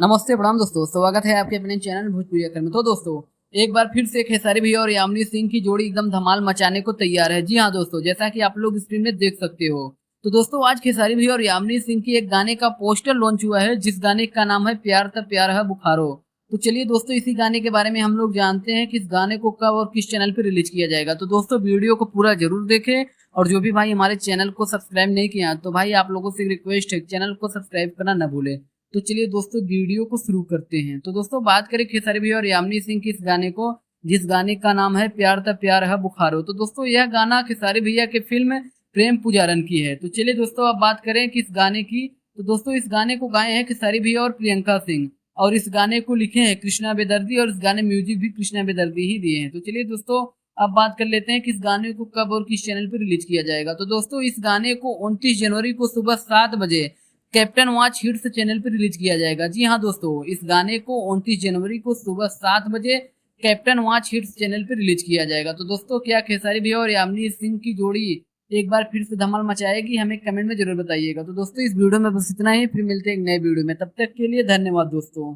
नमस्ते प्रणाम दोस्तों, स्वागत है आपके अपने चैनल भोजपुरी अखर में। तो दोस्तों, एक बार फिर से खेसारी भैया और यामिनी सिंह की जोड़ी एकदम धमाल मचाने को तैयार है। जी हाँ दोस्तों, जैसा कि आप लोग स्क्रीन में देख सकते हो। तो दोस्तों, आज खेसारी भैया और यामिनी सिंह की एक गाने का पोस्टर लॉन्च हुआ है, जिस गाने का नाम है प्यार था प्यार है बुखारो। तो चलिए दोस्तों, इसी गाने के बारे में हम लोग जानते हैं कि इस गाने को कब और किस चैनल पर रिलीज किया जाएगा। तो दोस्तों, वीडियो को पूरा जरूर देखें। और जो भी भाई हमारे चैनल को सब्सक्राइब नहीं किया, तो भाई आप लोगों से रिक्वेस्ट है, चैनल को सब्सक्राइब करना न भूले। तो चलिए दोस्तों, वीडियो को शुरू करते हैं। तो दोस्तों, बात करें खेसारी भैया और यामिनी सिंह की इस गाने को, जिस गाने का नाम है प्यार था प्यार है बुखारो। तो दोस्तों, यह गाना खेसारी भैया के फिल्म प्रेम पुजारन की है। तो चलिए दोस्तों, अब बात करें कि इस गाने की। तो दोस्तों, इस गाने को गाए हैं खेसारी भैया और प्रियंका सिंह। और इस गाने को लिखे हैं कृष्णा बेदर्दी, और इस गाने म्यूजिक भी कृष्णा बेदर्दी ही दिए हैं। तो चलिए दोस्तों, अब बात कर लेते हैं कि इस गाने को कब और किस चैनल पर रिलीज किया जाएगा। तो दोस्तों, इस गाने को 29 जनवरी को सुबह 7 बजे कैप्टन वॉच हिट्स चैनल पर रिलीज किया जाएगा। जी हाँ दोस्तों, इस गाने को 29 जनवरी को सुबह 7 बजे कैप्टन वॉच हिट्स चैनल पर रिलीज किया जाएगा। तो दोस्तों, क्या खेसारी भैया और यामिनी सिंह की जोड़ी एक बार फिर से धमाल मचाएगी? हमें कमेंट में जरूर बताइएगा। तो दोस्तों, इस वीडियो में बस इतना ही, फिर मिलते हैं एक नए वीडियो में। तब तक के लिए धन्यवाद दोस्तों।